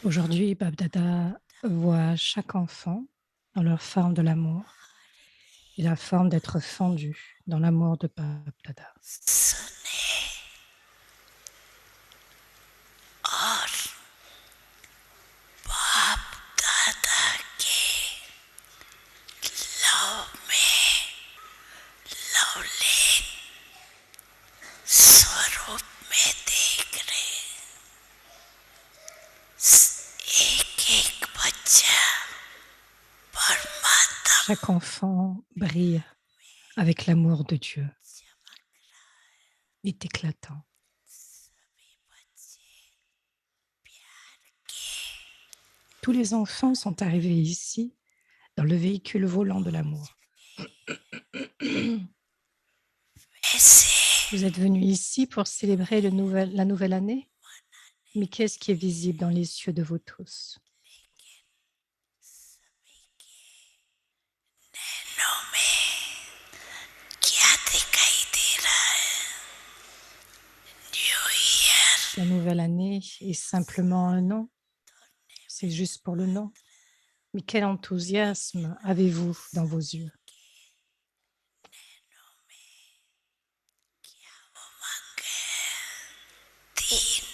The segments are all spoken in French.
Aujourd'hui, Bab Dada voit chaque enfant dans leur forme de l'amour et la forme d'être fendu dans l'amour de Bab Dada. सुने और बाप दादा के लव में लवलीन स्वरूप में देख रहे एक एक बच्चा परमात्मा Chaque enfant brille avec l'amour de Dieu, est éclatant. सभी बच्चे प्यार के Tous les enfants sont arrivés ici dans le véhicule volant de l'amour. ऐसे Vous êtes venus ici pour célébrer la nouvelle année, mais qu'est-ce qui est visible dans les yeux de vous tous? सभी के नैनों में क्या दिखाई दे रहा है new year La nouvelle année est simplement un nom, c'est juste pour le nom. Mais quel enthousiasme avez-vous dans vos yeux? क्या उमंग है तीन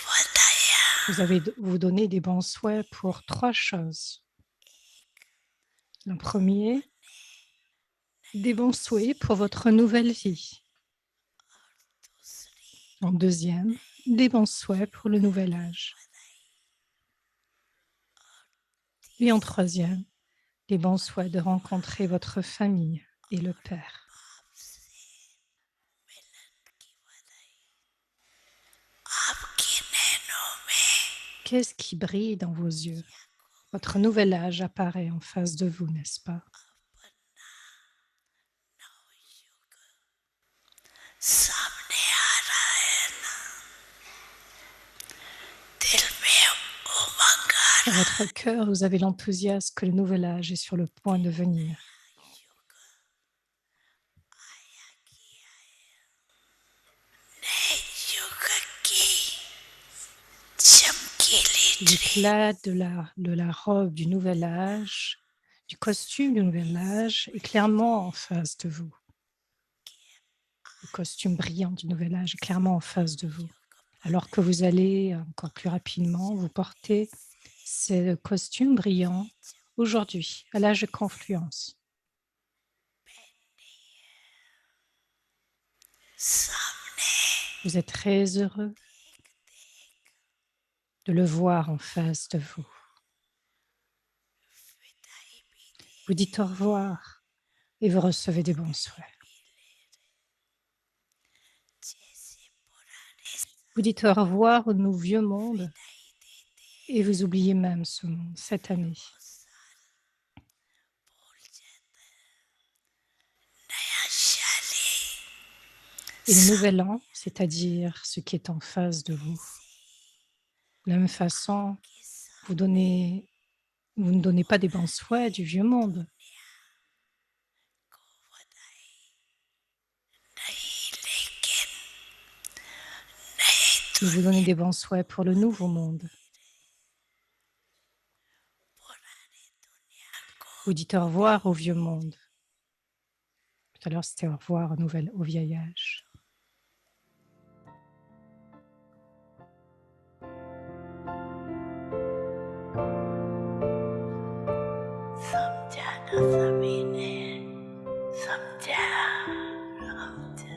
बताया Vous avez vous donné des bons souhaits pour 3 choses. Le premier, des bons souhaits pour votre nouvelle vie. दूसरी En deuxième, des bons souhaits pour le nouvel âge. Et en troisième, des bons souhaits de rencontrer votre famille et le Père. आपसे मिलन की बधाई आपके नैनों में Qu'est-ce qui brille dans vos yeux? Votre nouvel âge apparaît en face de vous, n'est-ce pas? Navyug सामने आ रहा है ना दिल में उमंग आ Dans रहा votre cœur, vous avez l'enthousiasme que le nouvel âge est sur le point de venir. युग आया किया नए युग की चमकीली dress L'éclat de la robe du nouvel âge, du costume du nouvel âge est clairement en face de vous. Le costume brillant du nouvel âge est clairement en face de vous. Alors que vous allez encore plus rapidement, vous portez ce costume brillant aujourd'hui, à l'âge de confluence. सामने Vous êtes très heureux de le voir en face de vous. विदाई भी Vous dites au revoir et vous recevez des bons souhaits. जैसे पुराने Vous dites au revoir au nouveau vieux monde विदाई देते et vous oubliez même ce monde cette année. साल भूल जाता है नया शाली Et le सब nouvel an, c'est-à-dire ce qui est en face de vous. De la même façon, के vous, साथ donnez, vous ne donnez pas des bons souhaits du vieux monde, को बधाई नहीं लेकिन नई mais vous donnez दुनिया des bons souhaits pour le nouveau monde. पुरानी दुनिया को Vous dites au revoir au vieux monde. Tout à l'heure, c'était au revoir au vieil âge. समझाना सभी ने समझा समझा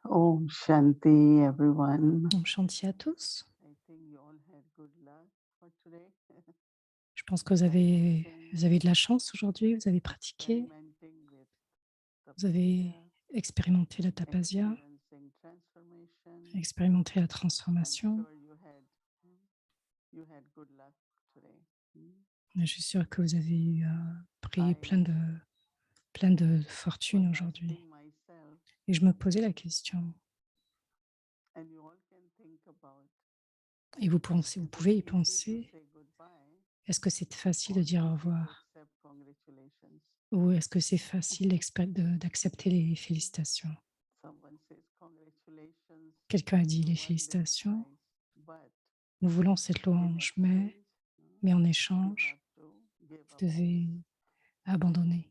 Om Shanti, everyone. Om Shanti à tous. I think you all had good luck for today. Je pense que vous avez de la chance aujourd'hui, vous avez pratiqué, Experimenting with vous avez tapasya, expérimenté la tapasya, experiencing transformation. expérimenté la I'm transformation. sure you had good luck today. Je suis sûre que vous avez eu pris I plein de fortune was aujourd'hui. asking myself, Et je me posais la question, and you all can think about, et vous is it pouvez y easy to penser, say goodbye est-ce que c'est facile or de dire au easy to revoir accept congratulations? ou est-ce que c'est facile d'accepter les félicitations? Someone says congratulations, Quelqu'un a dit you les won this félicitations, prize, but nous voulons cette in louange, exchange, mais en you échange, have to give vous up devez this. abandonner.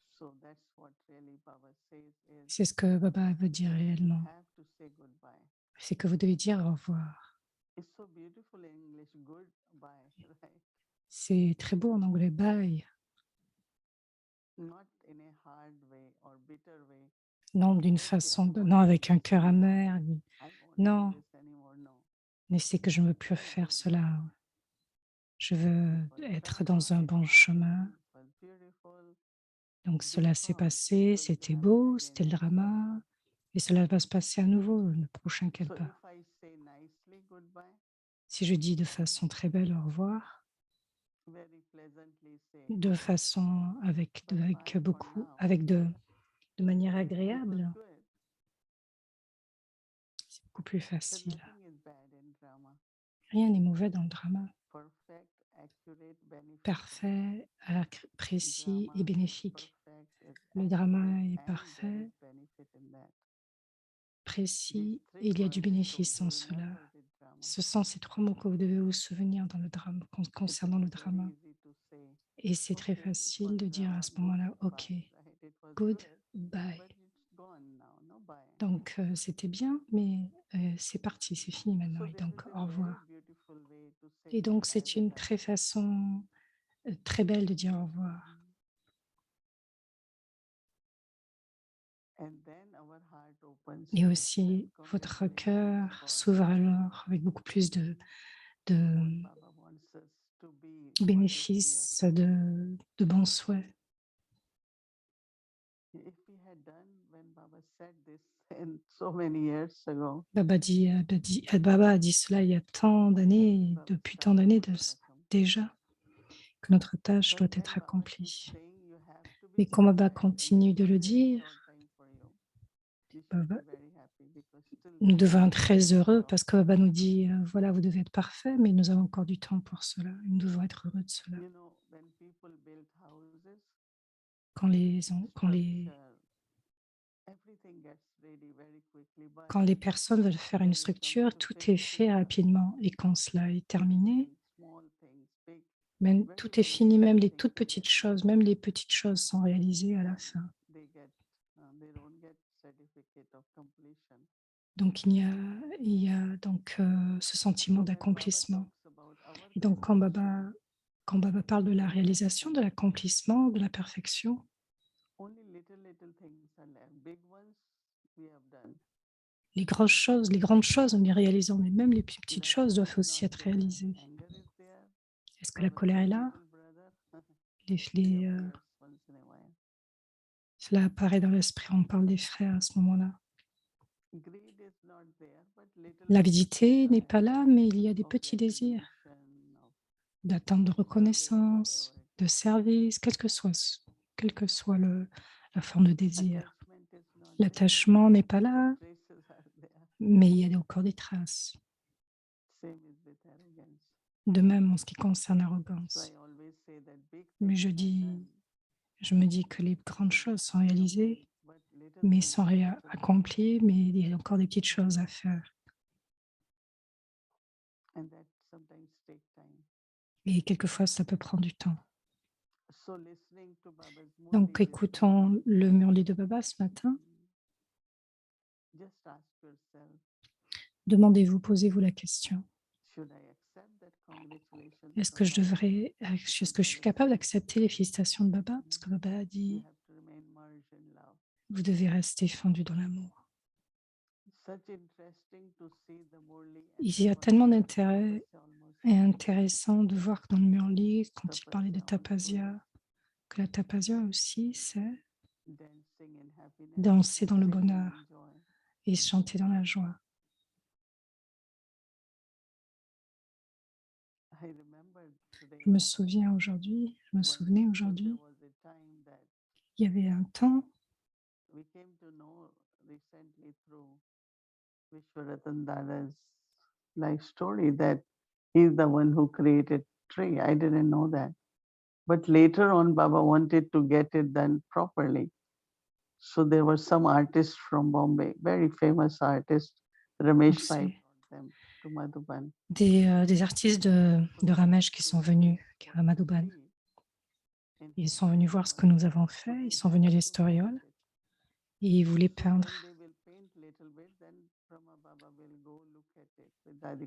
So that's what really Baba says is C'est ce que Baba veut dire you réellement, have to say goodbye. c'est que vous devez dire au revoir. It's so beautiful in English, goodbye, right? C'est très beau en anglais, bye, Not in a hard way or bitter way. non d'une Okay, façon, I won't non do avec un this cœur anymore. amer, I won't non, do this anymore. No. mais c'est que je ne veux plus Say faire goodbye. cela. Je veux It was être done, dans un it bon happened, chemin. it was beautiful. Donc Go cela s'est on. passé, It will c'était happen beau, again c'était le and again. drama, et cela va se passer à nouveau le prochain So Kalpa. if I say nicely goodbye, Si je dis de façon très belle au revoir, very pleasantly say de façon avec bye bye for beaucoup, now. avec de manière It agréable, was good. c'est beaucoup plus So facile. nothing is bad in drama. Rien n'est mauvais dans le drama. Perfect, accurate, beneficial. Parfait, précis Drama et is bénéfique. perfect, is Le drama accurate, est and there parfait, is benefit in that. These précis, et three il y a du words to bénéfice en cela. remember the drama. Ce sont ces trois mots que vous devez vous souvenir dans le drame, It concernant le is very drama. easy to say, Et c'est très okay, it facile was de dire à drama, ce moment-là, OK, goodbye, right? It was good, good, bye. but it's gone now, no bye. Donc, c'était bien, mais c'est parti, c'est fini maintenant. So Et this donc, is a au very revoir. beautiful way to say Et donc, goodbye c'est with une us. très façon très belle de dire au revoir. And then our heart opens Et to aussi, accept votre congratulations cœur for s'ouvre alors avec beaucoup plus de what Baba wants us to be, what is here. bénéfices, de bons souhaits. If we had done when Baba said this in so many years ago, Baba a dit cela il y a tant d'années, Baba depuis tant started d'années with Baba Kam. déjà, que notre tâche But doit when être Baba accomplie. keeps saying you have to be Mais quand Baba perfect, and continue this de is le very dire, short time for you, you should Baba, be very happy because still nous there is devons some être très time to heureux go. parce que Baba nous dit, voilà, vous devez être parfait, mais nous avons encore du temps pour cela. Nous devons être heureux de cela. You know, when people build houses, Quand les structure, everything gets ready very quickly, but Quand les personnes veulent faire when une it comes structure, to tout est finishing fait up, rapidement. Et quand cela est big terminé, things, small things, big, même, very, tout est very fini, little même les things toutes to petites get choses, done. même les petites choses sont réalisées à la fin. They don't get certificate of completion. Donc il y a donc ce sentiment So when Baba d'accomplissement. talks about our Et donc perfection, quand Baba parle de la réalisation, de l'accomplissement, de la perfection, only little things are left. Big ones we have done. les grandes choses, nous les réalisons, mais même les plus petites Like choses love doivent is aussi not être there, réalisées. anger is there. Est-ce que la Baba colère says, est là? little brother, Les, he les, appears once in a while. cela apparaît dans l'esprit, on parle des frères à ce moment-là. Greed is not there, but little L'avidité things n'est are pas là, mais il y a des of petits désirs recognition, of d'attente de service, reconnaissance, whatever it de is. service, quelle que soit la forme de désir. Attachment is not there, L'attachement n'est pas but là, traces are there. mais il y a encore des traces. Same is with arrogance. De même en ce qui concerne So l'arrogance. I always say that big Mais things are done, je me dis que les grandes choses sont réalisées, but little mais things sont are still accomplies, mais il y a encore des petites choses à faire. and that sometimes take time. Et quelquefois, ça peut prendre du temps. So listening to Baba's Donc, Murli this écoutons le Murli de Baba ce matin. just ask yourself, Demandez-vous, posez-vous la question. should I accept that congratulations Est-ce from que je Baba? est-ce que je suis capable d'accepter les félicitations de Baba? Parce que Baba a You dit, have to remain merged in love. vous devez rester fondu dans l'amour. Such interesting to see the Murli Il and y a the tellement Tapasya d'intérêt almost et intéressant de voir que dans le Murli, quand il parlait de Tapasya also Tapasya, que la Tapasya aussi, c'est dancing in happiness danser and dans le singing bonheur in joy. et chanter dans la joie. I remember Je me souviens aujourd'hui, je me souvenais aujourd'hui, was a time that il y avait un temps, we came to know recently through Vishwaratan Dada's life story that he's the one who created tree. I didn't know that. But later on, Baba wanted to get it done properly. So there were some artists from Bombay, very famous artists. donc Ramesh Pai c'est brought them to Madhuban. des artistes de Ramesh qui sont venus à Madhuban. Ils sont venus voir ce que nous avons fait, ils sont venus à l'Estoril et ils voulaient peindre.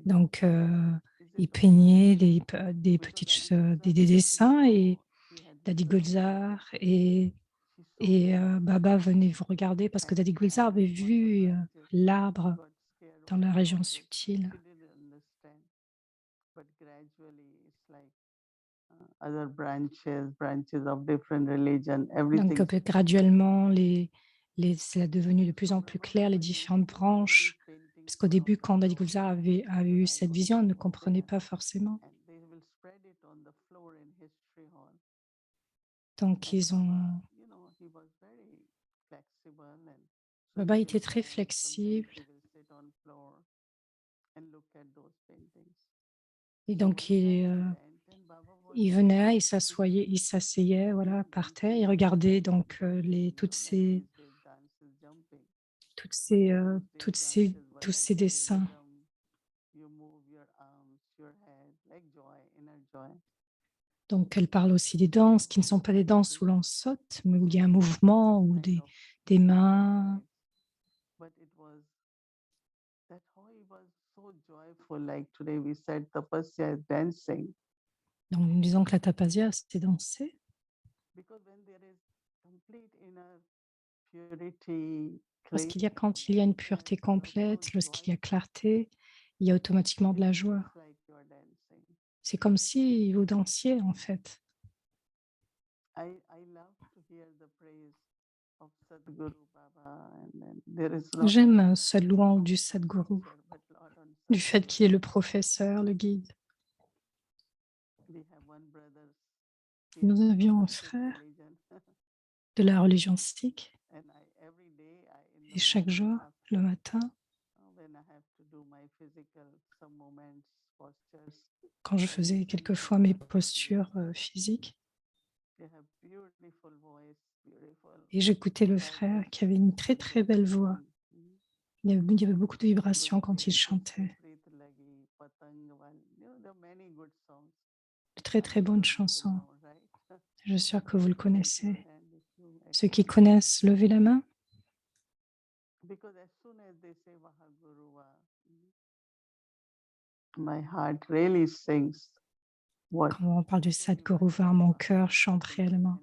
Donc, ils peignaient des dessins et Dadi Gulzar et Baba venait vous regarder parce que Dadi Gulzar avait vu l'arbre dans la région subtile. Other branches of different religion, Donc, everything. graduellement, c'est devenu de plus en plus clair, les différentes branches. Parce qu'au début, quand Dadi Gulzar a eu cette vision, elle ne comprenait pas forcément. Donc, Baba était très flexible. Et donc, il venait, il s'asseyait voilà, par terre, il regardait donc tous ces dessins. Donc, elle parle aussi des danses qui ne sont pas des danses où l'on saute, mais où il y a un mouvement ou des mains. Donc, nous disons que la tapasya, c'était danser. Parce qu'il y a, quand il y a une pureté complète, lorsqu'il y a clarté, il y a automatiquement de la joie. C'est comme si vous dansiez, en fait. J'aime cette louange du Sadhguru, du fait qu'il est le professeur, le guide. Nous avions un frère de la religion sikh et chaque jour, le matin, quand je faisais quelquefois mes postures physiques, et j'écoutais le frère qui avait une très très belle voix. Il y avait beaucoup de vibrations quand il chantait. De très très bonnes chansons. Je suis sûre que vous le connaissez. Ceux qui connaissent, levez la main. Quand on parle du Sadhguru, mon cœur chante réellement.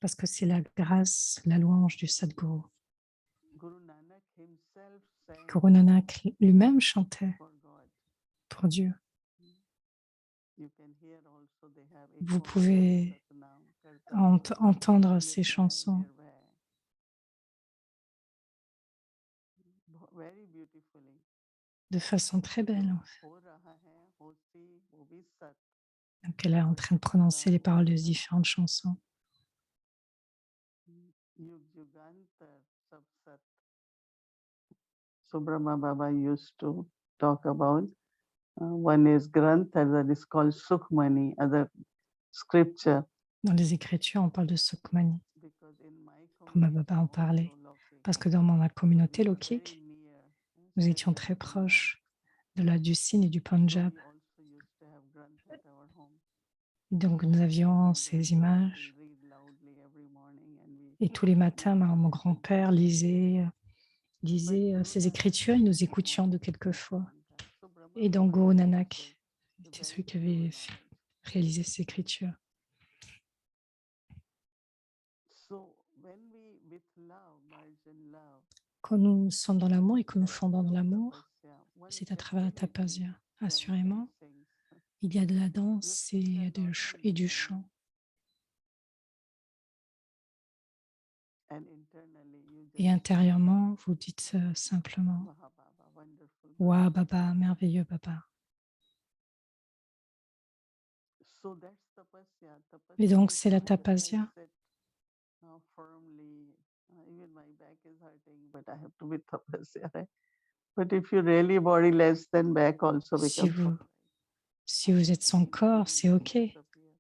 Parce que c'est la grâce, la louange du Sadhguru. Guru Nanak lui-même chantait pour Dieu. Vous pouvez entendre ces chansons de façon très belle. En fait. Donc elle est en train de prononcer les paroles des différentes chansons. So Brahma Baba used to talk about. One is Grantha, that is called Sukhmani, other scripture. Dans les Écritures, on parle de Sukhmani. Brahma Baba en parlait. Parce que dans ma communauté lokik, nous étions très proches du Sindh et du Punjab. Donc nous avions ces images. Et tous les matins, mon grand-père lisait ces écritures et nous écoutions de quelquefois. Et donc Guru Nanak était celui qui avait réalisé ces écritures. Quand nous sommes dans l'amour et que nous fondons dans l'amour, c'est à travers la tapasya. Assurément, il y a de la danse et du chant. Et intérieurement, vous dites simplement Waouh, Baba, merveilleux, Baba. So that's tapasya. Et Tapasya donc, is c'est la not that I tapasya. sit firmly. Even my back is hurting, but I have to be tapasya, right? But if you're really bodiless, then back also Si becomes vous, all si vous êtes sans corps, c'est right. OK. Disappear.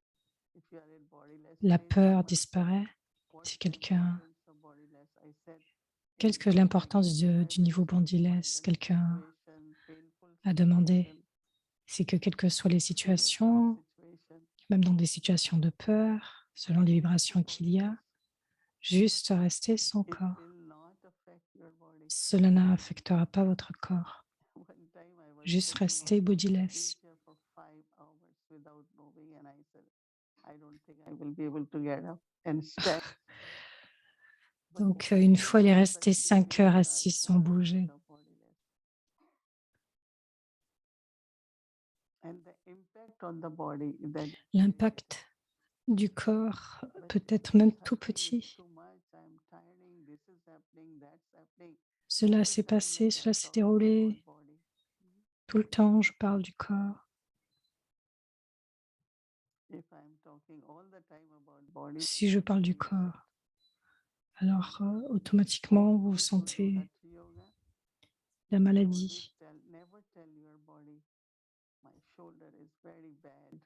If you are in bodiless La state, peur someone said, disparaît. what's Si the quelqu'un, importance of bodiless? I said, qu'est-ce que in l'importance negative du niveau vibration, bandiless? violent Quelqu'un situation, painful a demandé. situation, C'est que quelles que soient les fearsome situations, situation, même dans des situations de peur, selon les vibrations qu'il y a, juste rester sans it corps. will not affect your body. Cela n'affectera pas votre corps. One time I was Juste sitting on rester bodiless. wheelchair for 5 hours without moving, and I said, I don't think I will be able to get up and stand. But Donc, I une could fois, elle est not restée succeed 5 heures because I assise sans was bouger. the bodiless. And the impact on the body that L'impact du corps but peut être même it's tout hurting, it's petit. too much, I'm tiring, this is happening, that's happening. Cela All the s'est time passé, like cela I'm s'est talking about déroulé. body. Tout le temps, je parle du corps. If I'm talking all the time about body, then Si je what parle will du be effect? corps, alors automatiquement, vous Those who do sentez Hatha Yoga, la they always maladie. tell, never tell your body, my shoulder is very bad.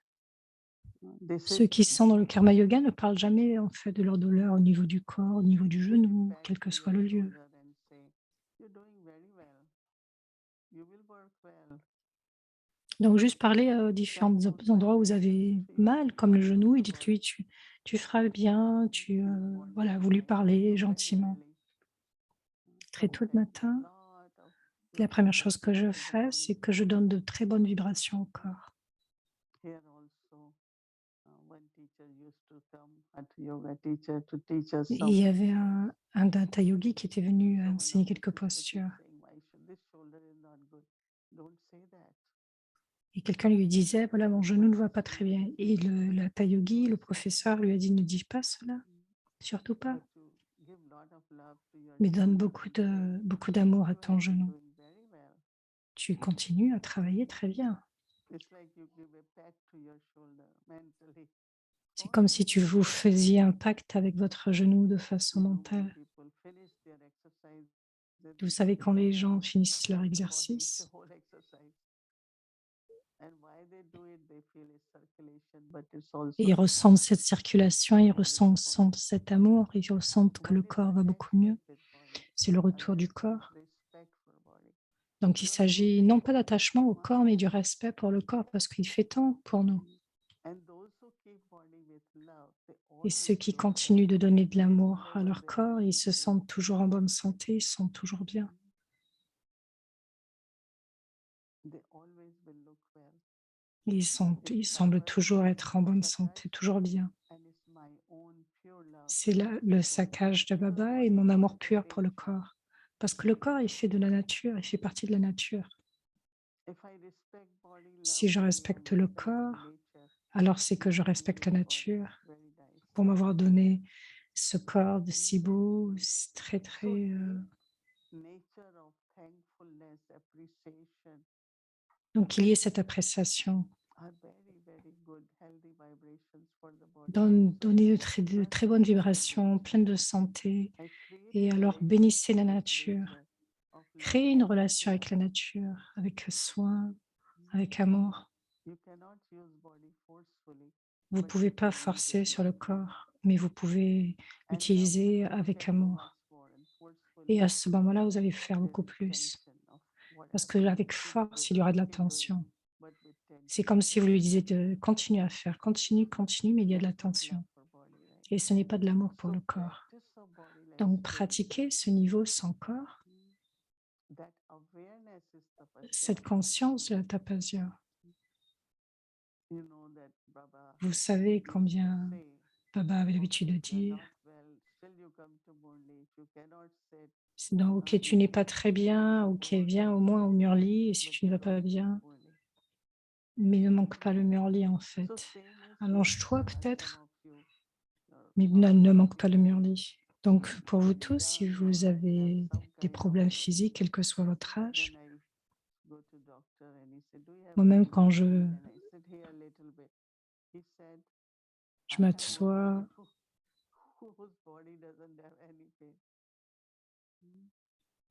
They say Ceux qui sont dans le karma yoga ne parlent jamais en fait de leur douleur au niveau du corps, au niveau du give genou, back quel to que soit your le lieu. shoulder and say, you're doing very well. You will work well. Donc juste parler aux différents endroits où vous avez mal, comme le genou, et dites-lui, tu feras bien, voilà, vous lui parlez gentiment. Très tôt le matin, la première chose que je fais, c'est que je donne de très bonnes vibrations au corps. Here also, one teacher used to come, Hatha Yoga teacher, to teach us Et some. il y avait un Hatha yogi qui était venu So one enseigner of the quelques teachers is postures. saying, this shoulder is not good. Don't say that. Et quelqu'un lui disait, voilà, mon genou ne va pas très bien. Et le Hatha yogi, le professeur, lui a dit, ne dis pas cela, surtout pas. But you give lot of love to your Mais donne shoulder and say, beaucoup d'amour à you ton have been genou. doing very well. Tu continues à travailler très bien. It's like you give a pat to your shoulder mentally. C'est comme si vous faisiez un pacte avec votre genou de façon You know, when mentale. people finish their exercise, Vous savez, quand les gens finissent leur body, it's a exercice, whole exercise. And why they do it, they feel a circulation, but it's also et ils ressentent cette circulation, ils ressentent cet amour, ils ressentent que what le is corps va beaucoup mieux. attachment with body? C'est le retour du corps. Respect for body. Donc, il s'agit non pas d'attachement au corps, mais du respect pour le corps, parce qu'il fait tant pour nous. And those who keep body with love, they Et ceux always qui look continuent well. de donner de l'amour à Wherever leur they are corps, ils going se through. sentent toujours en bonne santé, ils se sentent toujours bien. They always will look well. Ils semblent toujours être en bonne santé, toujours bien. And it's my own pure love. C'est le saccage de Baba et mon amour pur pour le corps. Parce que le corps, il fait de la nature, il fait partie de la nature. If I respect body, love Si je body, respecte and le respect corps, nature, alors c'est que je giving respecte me la a body nature. is very nice. Pour m'avoir donné ce corps de si beau, c'est très, très... Nature of thankfulness, appreciation Donc, il y ait cette appréciation. are very, very good, healthy vibrations for the body. Donner de très bonnes vibrations, pleines de santé. I create Et a alors, relationship bénissez la with nature. nature of love Créez une and relation care. avec la nature, avec soin, avec amour. You cannot use body forcefully, Vous ne but pouvez you pas can use forcer it sur le with love. corps, mais vous pouvez And love l'utiliser you avec can do much amour. more, and forcefully Et à ce moment-là, vous allez faire there beaucoup is plus. tension of what Parce happened. qu'avec Keep force, il y doing, aura de la keep doing, tension. but with tension. C'est comme si vous lui disiez de continuer à faire, continue, continue, mais il y a de la That's not tension. love for body, right? Et ce n'est pas de l'amour pour So le corps. practice of bodiless Donc, state, pratiquer ce niveau sans corps, that awareness is tapasya. cette conscience de la tapasya. You know that Baba Vous savez used to combien say, Baba avait l'habitude de okay, you're dire, not well, still you come to Murli. If you cannot sit, donc, ok, tu n'es pas très bien, ok, viens au moins au Murli, et si tu ne vas pas bien, Murli. mais ne manque pas le Murli en So fait. same is Allonge-toi with some peut-être, of you. mais ne manque pas le Murli. Donc, pour vous tous, si vous avez des problèmes physiques, quel que soit votre âge, Then I Moi-même, quand je He said, je I have one m'assois whose body doesn't have any pain. Mm.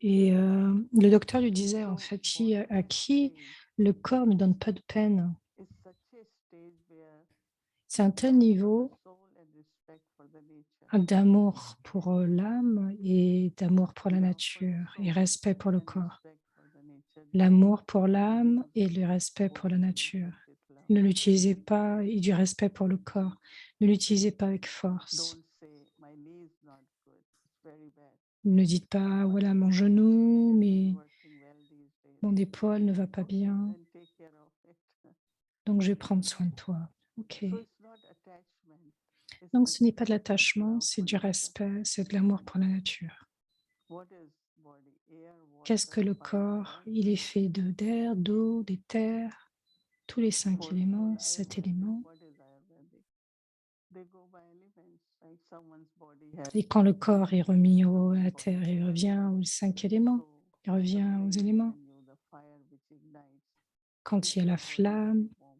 et le docteur lui disait, en So fait, qui à bodiless qui stage le corps ne donne pas de peine. is such a stage where C'est un tel love for the niveau soul and respect for the nature. d'amour pour l'âme et d'amour pour la Love for the nature et soul respect pour le and corps. respect for the nature. L'amour pour Don't l'âme use et it le respect pour la overly nature. with this love. Ne l'utilisez pas, et du respect pour le corps. Ne l'utilisez pas avec force. Don't say my knee is not good. It's very bad. Ne dites pas, My voilà mon hip genou, isn't mais working well these days. mon épaule ne va pas Okay, bien, then take care of it. donc je vais prendre soin de toi. Ok. So it's not attachment. It's Donc just ce n'est pas de it's l'attachement, love c'est for du nature. respect, c'est de l'amour pour la nature. What is body? Air, Qu'est-ce que water, le fire, corps? earth. Il est fait d'air, d'eau, des terres, tous les 5 For éléments, 7 Ayurvedic, éléments. what is Ayurvedic? They go by elements, like someone's body has Et quand le corps est remis à someone's la body terre, il has revient aux 5 éléments, so il the revient aux flame éléments. within you, the fire which ignites, Quand keep il y a la your body flamme, very warm.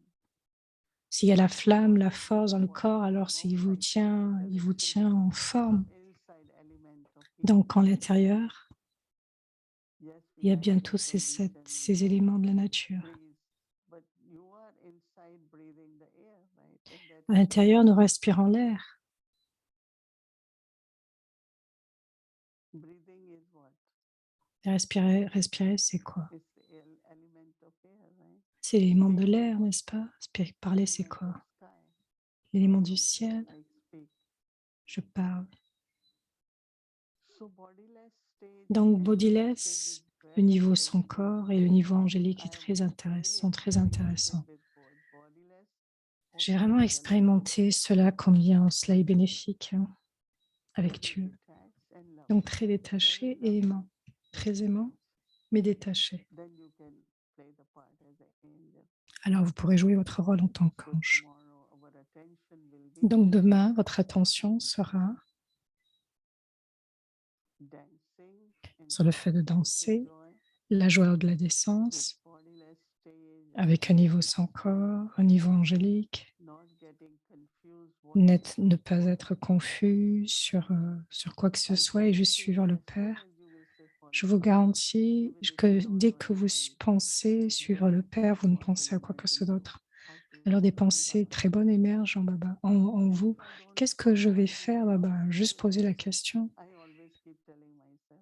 s'il y a la flamme, la Body force dans le what corps, alors form of s'il vous life. tient, There il is vous still tient en some forme. inside element of heat. Donc, en l'intérieur, Yes, il we y a have bien air tous condition, we ces can éléments de la nature. breathe, but you are inside breathing the air, right? And that À is l'intérieur, nous respirons l'air. breathing is what? Respirer, respirer, c'est quoi? It's the element of air, right? C'est l'élément de Same is l'air, what? n'est-ce pas? Parler, c'est Element of quoi? sky. L'élément So du ciel, I speak. je parle. So bodiless stage, Donc, angelic stage bodiless, is le very niveau son interesting. corps et le niveau angélique I est have très really intéressant, très experimented intéressant. with both bodiless, J'ai also vraiment angelic. expérimenté cela, combien cela est bénéfique avec Very Dieu. detached and loving. Donc, très Very détaché et loving, aimant. but Très aimant, detached. mais détaché. Then you can play the part as an angel. Alors, vous pourrez jouer votre rôle en tant So qu'ange. tomorrow our attention will be Donc, demain, votre attention sera dancing and sur le fait de spiritual danser, joy la joie de la with décence, bodiless stage, avec un niveau angelic sans stage, corps, un niveau angélique, not getting confused what is ne pas what. être confus sur quoi que ce I soit et juste guarantee suivre you, le as soon Père. as you will say Je follow vous Baba, you garantis will que ignore dès your que vous instinct. pensez suivre le Then Père, vous ne what pensez will à quoi que ce emerge? soit d'autre. How to Alors des follow pensées Baba. très bonnes émergent en And vous. if I don't Qu'est-ce que je follow, vais I will faire not là-bas? Juste follow. poser la question. I always keep telling myself,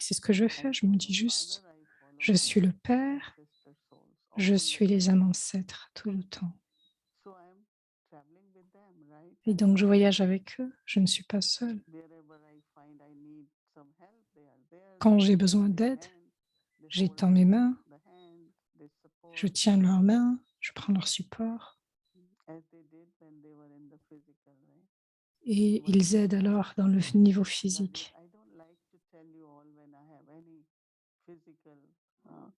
C'est ce que je I fais. Je me dis follow Father, juste, I follow je suis le Père, ancestor souls je all the suis les time. âmes ancêtres tout le temps. So I'm traveling with them, right? Et I'm donc je not voyage alone. avec eux. Je ne suis pas seule. Wherever I find I need some help, they are there. Quand They j'ai hold besoin their d'aide, hand, they j'ai hold dans mes mains, the hand, they je support, tiens leurs mains, je prends leur support as they did when they were in the physical, right? et But ils aident alors dans le niveau physique. I don't like to tell you all when I have any physical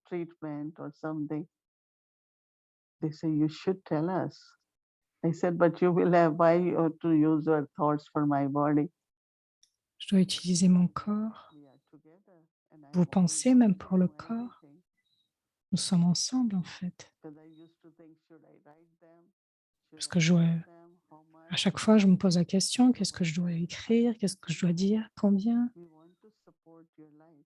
treatment or something. They say you should tell us. I said, but you will have why you have to use your thoughts for my body. Je dois utiliser mon corps. We are together, and I Vous we pensez want même to pour le know corps. everything. Nous sommes ensemble en fait. Because I used to think, should I write them? Should Parce I que tell them how à much? chaque fois, je me pose la question, qu'est-ce que je dois écrire? Qu'est-ce que je dois dire? Combien? We want to support your life.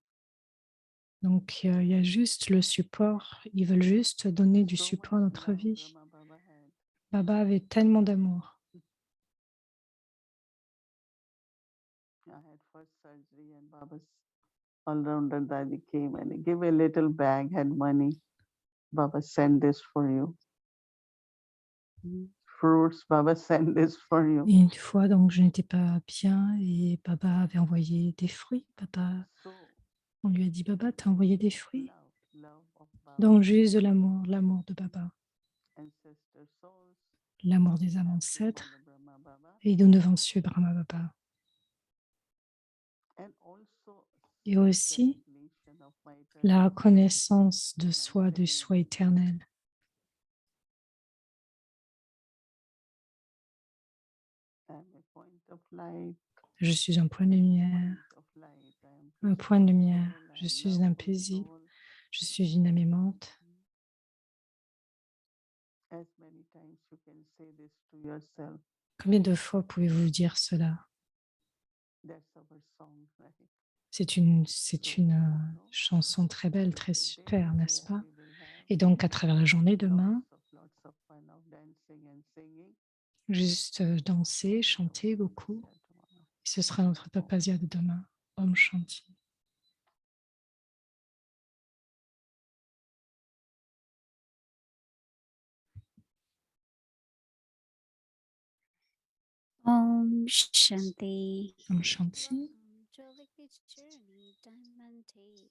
Donc, il y a juste le support. Ils veulent juste donner du So support à much notre love vie. Brahma Baba had. Baba avait tellement d'amour. I had first surgery and Baba's all-rounder daddy came and he gave a little bag, had money. Baba sent this for you. Fruits, Baba sent this for you. Et une fois, donc, je n'étais pas bien et Baba avait envoyé des fruits. Baba, So on lui a dit, Baba, t'as envoyé des fruits. love of Baba, Donc, juste de l'amour de Baba, ancestor souls, l'amour des âmes have to ancêtres. follow Brahma Baba. Et nous devons suivre Brahma Baba. And also Et aussi, self-recognition of my la eternal reconnaissance de when I soi, du say soi éternel. I'm a point of light, Je suis un point de lumière, point of light, I am un point de peaceful lumière. soul, I Je am suis un loveful paisible, soul. je suis une âme aimante. times you can say this to yourself? Combien de fois pouvez-vous dire cela? That's our song, right? C'est une chanson très belle, très Today, super, n'est-ce pas? we will have Et donc à travers la journée demain, lots of fun of dancing and singing. juste, danser, chanter beaucoup tomorrow. et ce sera notre Tapasya de demain. Om Shanti. Om Shanti. Om Shanti. Jovik's journey done Monday.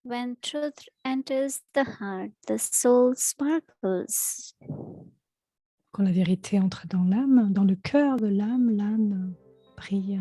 When truth enters the heart, the soul sparkles. Quand la vérité entre dans l'âme, dans le cœur de l'âme, l'âme brille.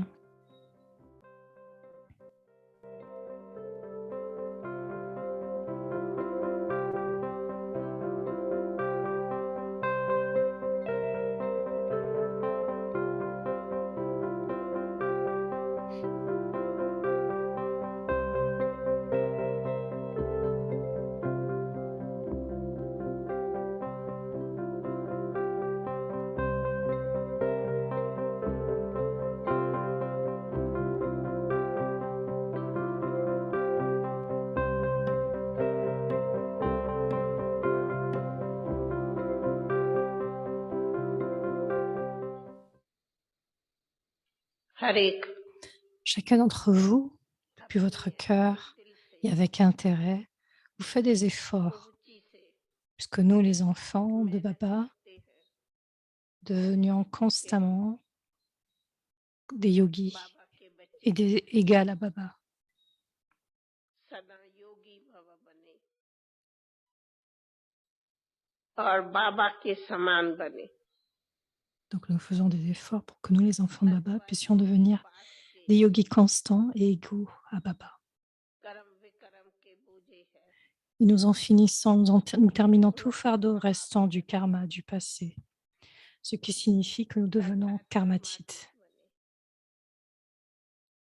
Harik. Chacun d'entre vous, depuis votre cœur et avec intérêt, vous fait des efforts, puisque nous, les enfants de Baba, devenions constamment des yogis et des égales à Baba. सदा योगी बाबा बने और बाबा के समान बने. Donc nous faisons des efforts pour que nous, les enfants de Baba, puissions devenir des yogis constants et égaux à Baba. कर्म विकर्म के बूझे है. Et nous en finissons, nous terminons tout fardeau restant du karma du passé, ce qui signifie que nous devenons karmatites.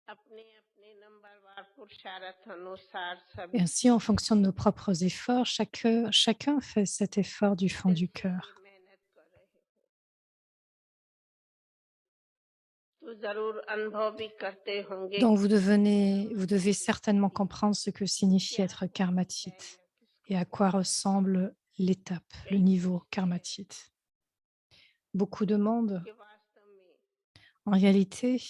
अपने अपने नंबरवार पुरुषार्थ अनुसार Et सभी ainsi, en fonction de nos propres efforts, chacun fait cet effort du fond du cœur. मेहनत कर रहे हो तो जरूर अनुभव भी करते होंगे. Donc vous devez certainement comprendre ce que signifie être karmatite et à quoi ressemble l'étape, le niveau karmatite. Beaucoup demandent, कि वास्तव में en réalité,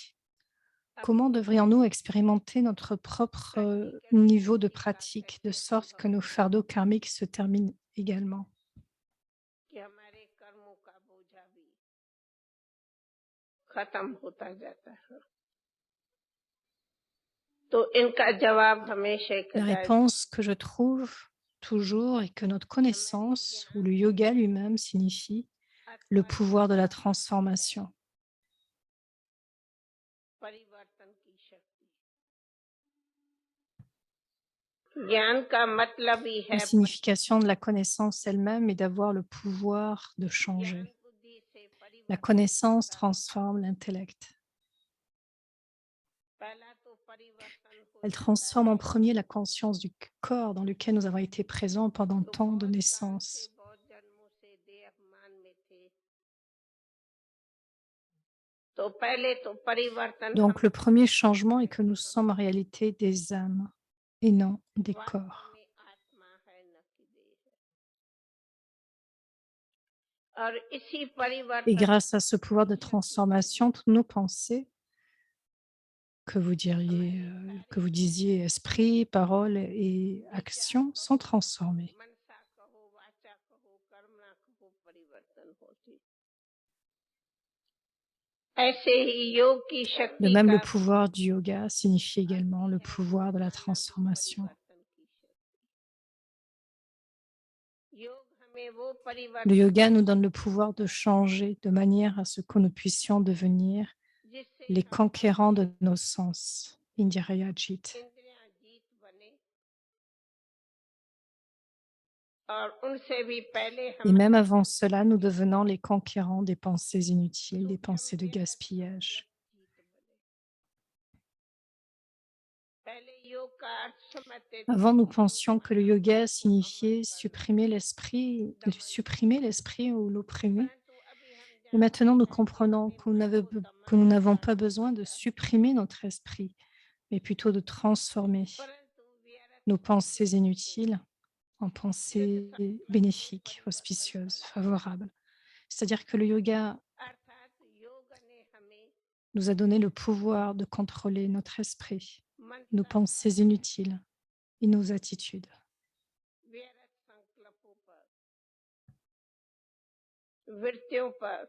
comment devrions-nous expérimenter notre propre niveau de pratique, de sorte que nos fardeaux karmiques se terminent également? कि हमारे कर्मों का बोझा भी खत्म होता जाता है. तो इनका जवाब हमेशा एक La réponse que je trouve toujours est que notre connaissance, ou le yoga lui-même, signifie le pouvoir de la transformation. परिवर्तन की शक्ति. ज्ञान का मतलब ही है La signification de la connaissance elle-même est d'avoir le pouvoir de changer. बुद्धि से La परिवर्तन. connaissance transforme l'intellect. पहला तो परिवर्तन हो Elle transforme en premier la conscience du corps dans lequel nous avons été présents pendant tant de naissances. बहुत जन्मों से देह अभिमान में थे. तो पहले तो परिवर्तन Donc le premier changement est que nous sommes en réalité des âmes et non des वास्तव corps. में आत्मा है न कि देह है. और इसी Et परिवर्तन grâce à ce pouvoir de transformation, toutes nos pensées, que vous disiez esprit, parole et action, sont transformées. मनसा कहो वाचा कहो कर्मणा कहो परिवर्तन होती. ऐसे ही योग की De शक्ति même, le का pouvoir du yoga signifie également le pouvoir de la transformation. परिवर्तन की शक्ति. योग हमें वो Le परिवर्तन yoga nous donne le pouvoir de changer de manière à ce que nous puissions devenir जिससे les हम conquérants de nos sens, Indirayajit. इंद्रियां जीत बने और उनसे भी पहले Et हम même avant cela, nous devenons les conquérants des pensées inutiles, des pensées de gaspillage. जीत बने. पहले योग का अर्थ समझते थे Avant, nous pensions que le yoga signifiait supprimer l'esprit ou l'opprimer. परंतु अभी हम Et जानते maintenant, nous हैं कि comprenons अपने मन को que nous n'avons तमन्ना pas besoin de supprimer notre esprit, mais plutôt de transformer परंतु व्यर्थ nos वाक्यों pensées को inutiles en शुद्ध pensées संकल्प में bénéfiques, परिवर्तन auspicieuses, करता है favorables. C'est-à-dire que le yoga अर्थात योग ने हमें nous a donné le pouvoir de contrôler notre esprit, मन nos तन pensées inutiles et nos attitudes. व्यर्थ संकल्पों पर वृत्तियों पर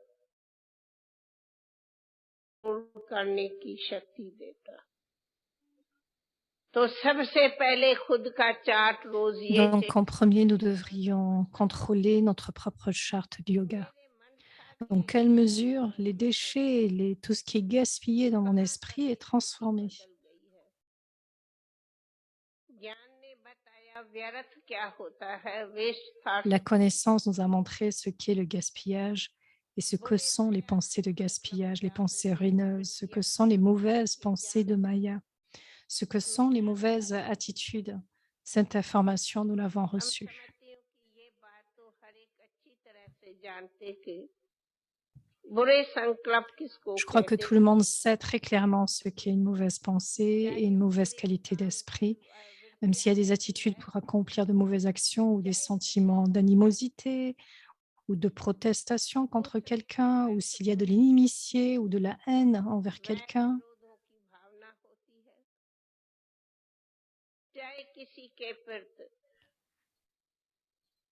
पूर्ण करने की शक्ति देता है। तो सबसे पहले खुद का चार्ट रोज ये Donc, en premier, nous devrions contrôler notre propre charte du yoga. मेरे मन Dans सारे quelle mesure les déchets, tout ce qui est gaspillé dans mon कहाँ तक esprit est स्थिति transformé. बदल गई है। ज्ञान ने बताया व्यर्थ क्या होता है, waste La thoughts, connaissance nous a montré ce qu'est le gaspillage et ce que बुरे sont les भयानक pensées de gaspillage, les संकल्प या pensées फिर ruineuses, ce que वृत्तियां sont les mauvaises ये pensées ज्ञान de Maya, ce que हमें sont les जानता mauvaises है। attitudes. Cette information, nous l'avons हम reçue. समझते हो कि ये बात तो हर एक अच्छी तरह से जानते कि बुरे संकल्प किसको Je crois que कहते tout le हैं, monde sait très clairement ce qu'est une mauvaise pensée et चाहे une वो mauvaise बुरे qualité काम d'esprit, même s'il वृत्तियां y a des होती attitudes है, pour accomplir de mauvaises actions ou des चाहे किसी sentiments d'animosité ou de protestation उस contre quelqu'un, ou व्यर्थ s'il y a de बोध में l'inimitié ou de la haine envers वैर quelqu'un, विरोधों की भावना होती है, चाहे किसी के प्रति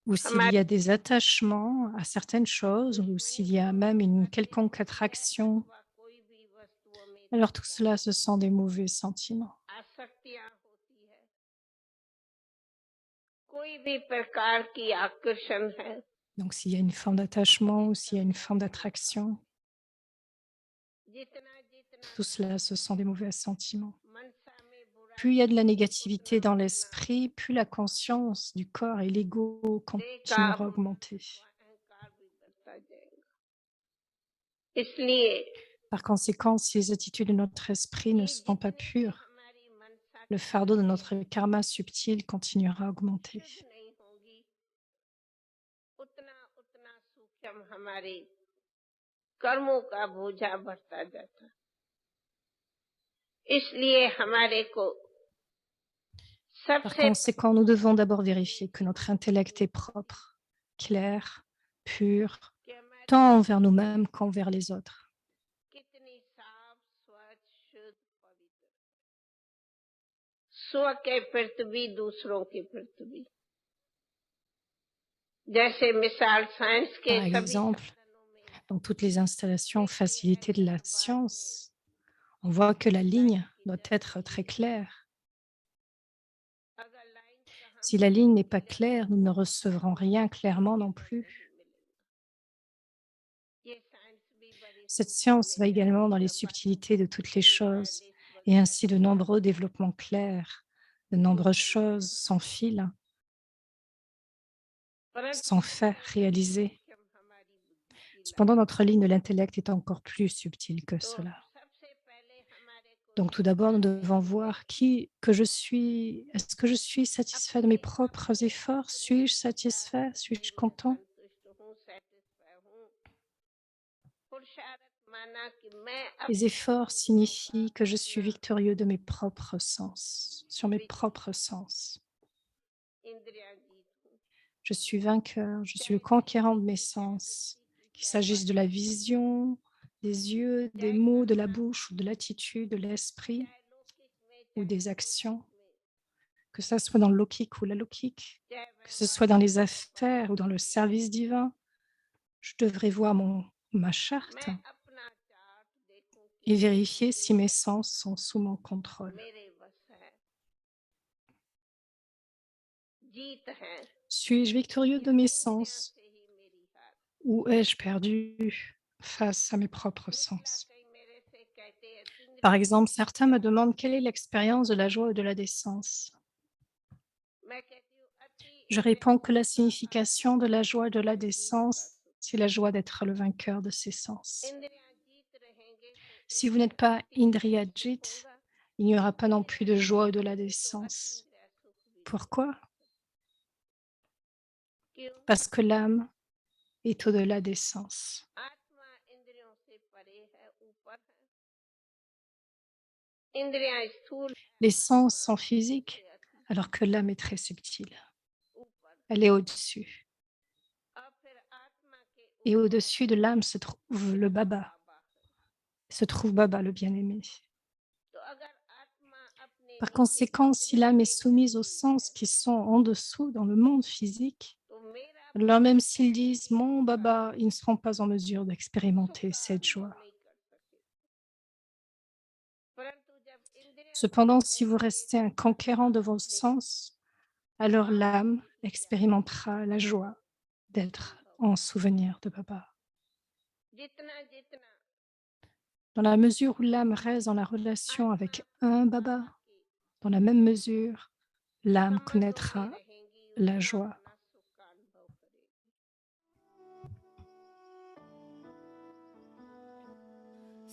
ou s'il y हमारी a des attachements à certaines choses, ou s'il दुश्मनी y a जो même une हमारे लिए quelconque होती है, attraction, अथवा कोई भी वस्तुओं में alors tout दिखता cela, है, ce sont des mauvais sentiments. आसक्तियां होती है, कोई भी प्रकार की आकर्षण है, Donc s'il y a une forme d'attachement ये ou सब s'il y a une forme बुरे संकल्प d'attraction, है। जितना जितना tout cela, ce sont des mauvais sentiments. मनसा में Plus बुराई il y a de la होगी, négativité उतना dans उतना l'esprit, plus la conscience du corps et l'ego देह का continuera à अभिमान augmenter. अथवा अहंकार भी बढ़ता जाएगा। इसलिए Par conséquent, si les attitudes de notre esprit ne ये sont pas जितने भी pures, हमारी मनसा le की fardeau de बातें notre हैं, karma subtil continuera à augmenter. शुद्ध नहीं होंगी, उतना उतना सूक्ष्म हमारे कर्मों का बोझा बढ़ता जाता है। इसलिए हमारे को Par सबसे conséquent, nous devons d'abord vérifier que notre intellect est propre, clair, pur, कि हमारी tant envers nous-mêmes qu'envers les autres. कितनी साफ, स्वच्छ, शुद्ध, पवित्र, स्व के प्रति भी, दूसरों के प्रति भी। जैसे मिसाल साइंस के Par सभी exemple, साधनों में dans toutes les installations देखते हैं facilitées कि de la हर बात में science, on voit que la line ligne की doit जरूरत être नहीं très है। claire. अगर लाइन कहाँ Si la पर ligne n'est नहीं pas मिलेगी, claire, nous ne recevrons rien clairement आगे non बढ़ plus. नहीं मिलेगा। ये साइंस भी बड़ी Cette सूक्ष्म science में va également जाती dans les है, बातें subtilités de toutes les फिर choses, वायरलेस et वगैरह ainsi de की nombreux बातें développements clairs, de nombreuses सूक्ष्म में choses होती sans है। fil, परंतु sans faits इससे भी réalisés. सूक्ष्म हमारी बुद्धि की Cependant, line notre ligne de l'intellect est encore plus subtile que तो cela. सबसे पहले हमारे को Donc tout d'abord, nous देखना है devons voir que je suis. Est-ce que je suis satisfait de mes अपने propres अपने efforts? अपने Suis-je विचार satisfait? से Suis-je मैं content? संतुष्ट हूँ, सेटिस्फाई हूँ। पुरुषार्थ माना कि मैं Les अपने efforts इंद्रियों का signifient que je suis अपना victorieux de mes propres sens, sur mes विजयी propres sens. इंद्रिया जीत हूँ, Je suis vainqueur, je suis le चाहे conquérant de दृष्टि mes की, चाहे sens, बुद्धि की, qu'il चाहे s'agisse de la वाणी की, vision, des yeux, des चाहे mots, de la कल्पना bouche, ou की, de l'attitude, de l'esprit चाहे लौकिक में, ou चाहे des actions, अलौकिक में, que ça soit dans le lokik ou l'aloukik, चाहे que ce soit dans वैवाहिक les चाहे affaires ou dans le पारिवारिक में, service divin. Je devrais voir ma charte मैं अपना चार्ट देखूं कि et ये vérifier si mes इंद्रियां sens sont sous mon contrôle. मेरे बस है, जीत है, Suis-je victorieux de या mes इंद्रियां sens से ही मेरी हार। ou ai-je perdu face à mes propres Mithila sens? कई मेरे से कहते हैं Par सुंदरी exemple, certains me demandent quelle est l'expérience de la joie ou de la décence. मैं कहती हूँ अति Je इंद्रिय réponds que la सुख का अर्थ signification de la joie et de la है जीव का décence, सुख। c'est la joie d'être le vainqueur de ses sens. इंद्रियां जीत रहेंगे तो Si vous इससे n'êtes pas अति इंद्रिय सुख Indriyajit, होगा, Il n'y aura pas non plus de joie au-delà des sens. Pourquoi? क्यों? Parce que l'âme est au-delà des sens. आत्मा इंद्रियों से परे है, ऊपर है। इंद्रियां स्थूल Les sens sont physiques, alors que l'âme est très subtile. ऊपर, Elle est au-dessus. और फिर आत्मा के Et ऊपर au-dessus de l'âme se trouve le Baba, बाबा है। se trouve Baba, le bien-aimé. तो अगर आत्मा अपने Par नीचे conséquent, si l'âme est इंद्रियों soumise aux के sens qui sont en dessous dans le monde physique, तो मेरा alors même s'ils disent mon Baba, ils ne seront pas en mesure d'expérimenter cette joie. नहीं कर सके। परंतु जब इंद्रियां Cependant, si vous restez un conquérant de vos sens, alors l'âme expérimentera la joie d'être en souvenir de Baba. जितना जितना Dans la mesure où l'âme reste dans la relation avec un Baba, dans la même mesure, l'âme connaîtra la joie. अपना सुख का अनुभव करेगी।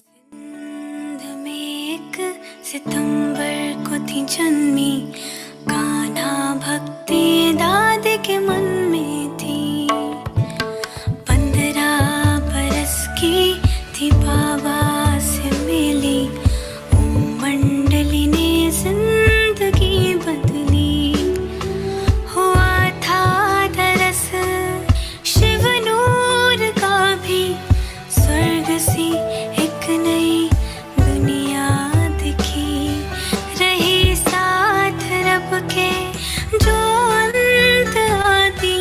सिंध में एक सितंबर को थी जन्मी, कान्हा भक्ति दाद के मन में थी। 15 बरस की थी बाबा से मिली, ओम मंडली ने जिंदगी बदली। हुआ था दरस शिव नूर का भी, स्वर्ग सी एक नई दुनिया दिखी। रही साथ रब के जो अंत आदि,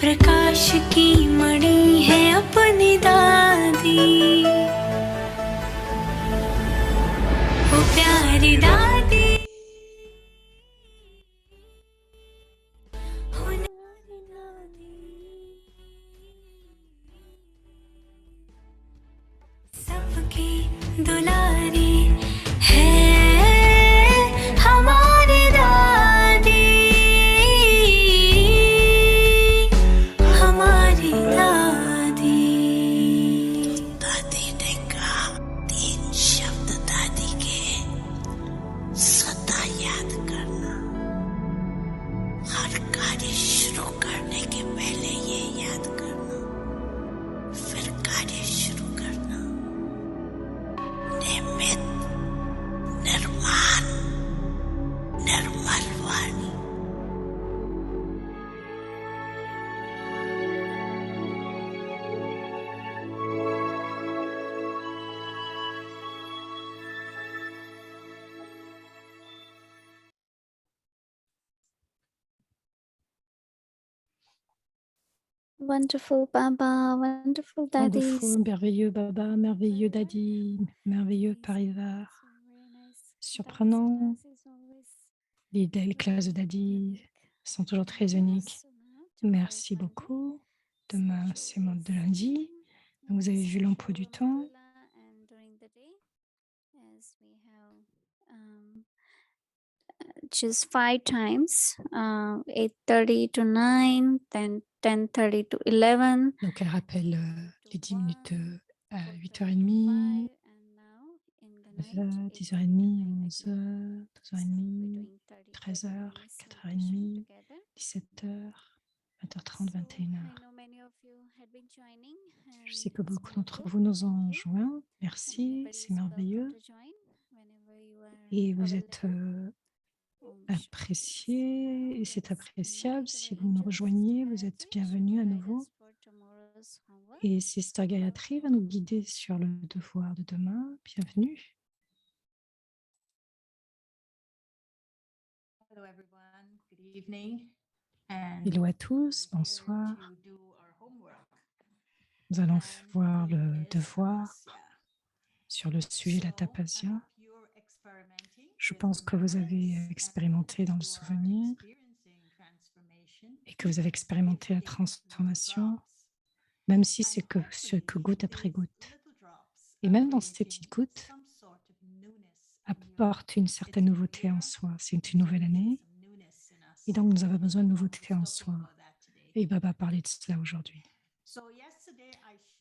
प्रकाश की मणि है अपनी दादी। वो प्यारी दादी, हो न्यारी दादी। सबकी दुलारी है हमारी दादी, हमारी दादी। दादी ने कहा 3 शब्द दादी के सदा याद करना। हर कार्य शुरू करने के पहले ये याद करना, फिर कार्य शुरू करना। निमित, निर्वाण, निर्मल वाणी। Wonderful Baba, wonderful daddies. Wonderful, merveilleux Baba, merveilleux Daddy, merveilleux Parivar, surprenant. Les classes de Daddy sont toujours très uniques. Merci beaucoup. Demain, c'est mode de lundi. Donc, vous avez vu l'emploi du temps. Just 5 times, 8:30 to 9, then 10:30 to 11. Donc, elle rappelle les 10 minutes à 8h30, 10h30, 11h, 12h30, 13h, 4h30, 17h, 20h30, 21h. Je sais que beaucoup d'entre vous nous ont joints. Merci, c'est merveilleux. Et vous êtes appréciés et c'est appréciable. Si vous nous rejoignez, vous êtes bienvenus à nouveau. Et Sister Gayatri va nous guider sur le devoir de demain. Bienvenue. Hello everyone, good evening. Hello à tous, we're here bonsoir. to do our homework. Nous allons And voir it le is devoir tapasya. sur le sujet de la So, I tapasya. hope you're experimenting Je with pense que vous avez remembrance expérimenté dans and le you are souvenir experiencing transformation, et que vous avez expérimenté la even if transformation, little drops. même si And c'est que ce que hopefully goutte après these goutte. little drops Et are même dans ces creating petites gouttes, some sort of newness in you. apporte une certaine nouveauté en soi. C'est une nouvelle année et donc nous avons besoin de nouveauté en soi. Et Baba parlait de cela aujourd'hui.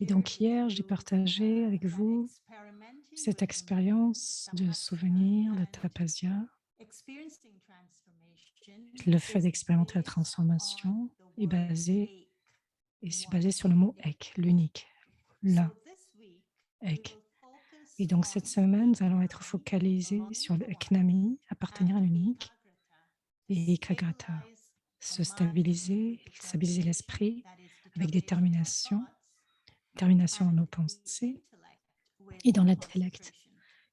Et donc hier, j'ai partagé avec vous cette expérience de souvenir, de tapasya, le fait d'expérimenter la transformation est basé, et c'est basé sur le mot ek, l'unique, l'un, ek. Et donc cette semaine, nous allons être focalisés sur le eknami, appartenir à l'unique, et ekagrata, se stabiliser l'esprit avec détermination dans nos pensées et dans l'intellect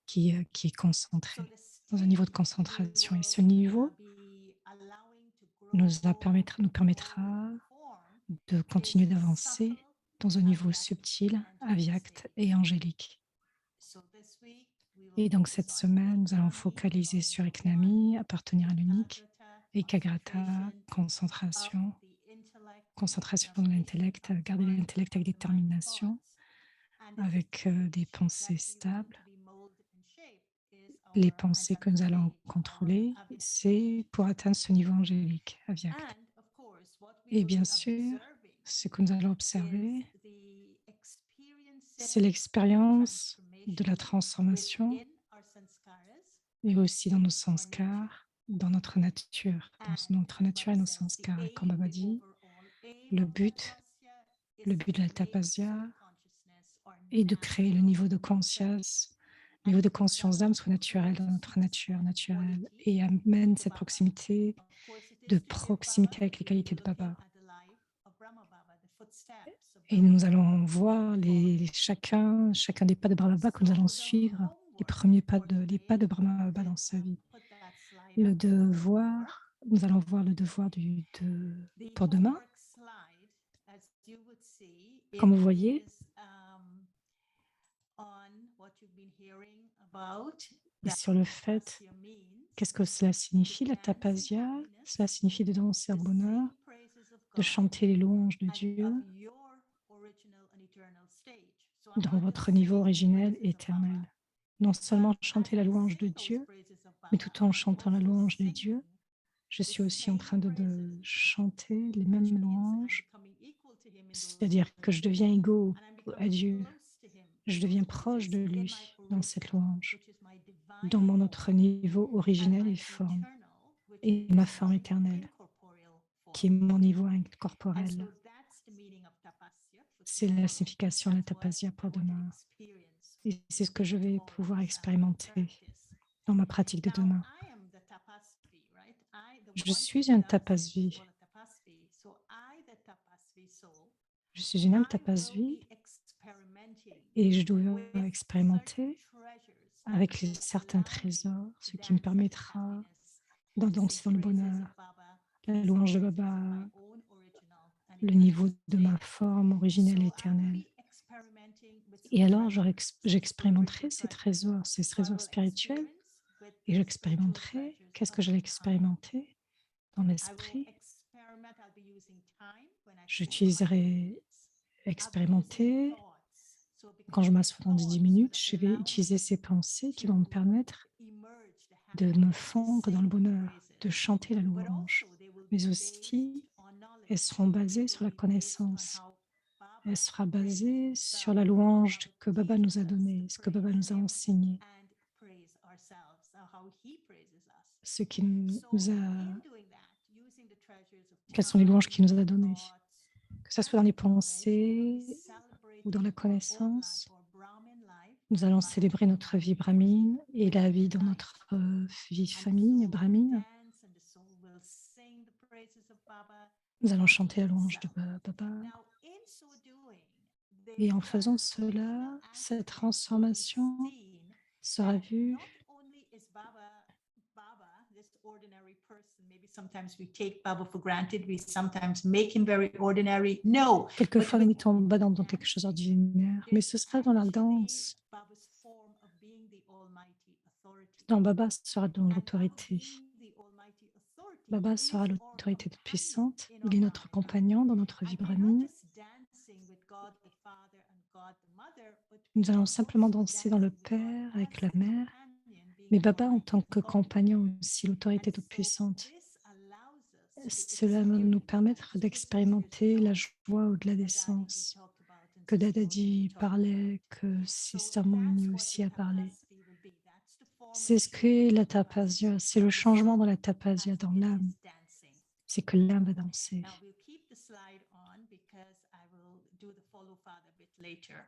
qui est concentré, dans un niveau de concentration. Et ce niveau nous permettra de continuer d'avancer dans un niveau subtil, avyakt et angélique. Et donc cette semaine, nous allons focaliser sur Eknami, appartenir à l'unique, Ekagrata, concentration de l'intellect, garder l'intellect avec détermination, avec des pensées stables. Les pensées que nous allons contrôler, c'est pour atteindre ce niveau angélique, avyakt. Et bien sûr, ce que nous allons observer, c'est l'expérience de la transformation, mais aussi dans nos sanskars, dans notre nature et nos sanskars. Et comme Baba dit, le but de la tapasya est de créer le niveau de conscience d'âme soit naturel dans notre nature naturelle et amène cette proximité avec les qualités de Baba. Et nous allons voir chacun des pas de Brahma Baba que nous allons suivre, les pas de Brahma Baba dans sa vie. Le devoir, nous allons voir le devoir pour demain. Comme vous voyez, et sur le fait, qu'est-ce que cela signifie, la tapasya? Cela signifie de danser en bonheur, de chanter les louanges de Dieu dans votre niveau originel et éternel. Non seulement chanter la louange de Dieu, mais tout en chantant la louange de Dieu, je suis aussi en train de chanter les mêmes louanges, c'est-à-dire que je deviens égaux à Dieu, je deviens proche de lui dans cette louange, dans mon autre niveau originel et forme, et ma forme éternelle, qui est mon niveau incorporel. C'est la signification de la tapasya pour demain. Et c'est ce que je vais pouvoir expérimenter dans ma pratique de demain. Je suis un tapasvi. Je suis une âme tapasvi et je dois expérimenter avec certains trésors, ce qui me permettra de danser dans le bonheur, la louange de Baba, le niveau de ma forme originelle et éternelle. Et alors, j'expérimenterai ces trésors spirituels, et j'expérimenterai, qu'est-ce que j'allais expérimenter dans l'esprit? J'utiliserai expérimenter. Quand je m'assois dans 10 minutes, je vais utiliser ces pensées qui vont me permettre de me fondre dans le bonheur, de chanter la louange. Mais aussi, elles seront basées sur la connaissance. Elle sera basée sur la louange que Baba nous a donnée, ce que Baba nous a enseigné, ce qui nous a... Quelles sont les louanges qu'il nous a données, que ce soit dans les pensées ou dans la connaissance. Nous allons célébrer notre vie brahmine et la vie dans notre vie famille brahmine. Nous allons chanter la louange de Baba. Et en faisant cela, cette transformation sera vue. Quelquefois, nous mettons Baba dans quelque chose d'ordinaire, mais ce sera dans la danse. Dans Baba sera dans l'autorité. Baba sera l'autorité puissante. Il est notre compagnon dans notre vie brahmine. Nous allons simplement danser dans le Père avec la Mère, mais Baba en tant que compagnon aussi, l'autorité toute puissante. Cela va nous permettre d'expérimenter la joie au-delà des sens que Dadadi parlait, que Sister Moini aussi a parlé. C'est ce qu'est la tapasya, c'est le changement dans la tapasya, dans l'âme. C'est que l'âme va danser. Now we'll keep the slide on because I will do the follow father bit later.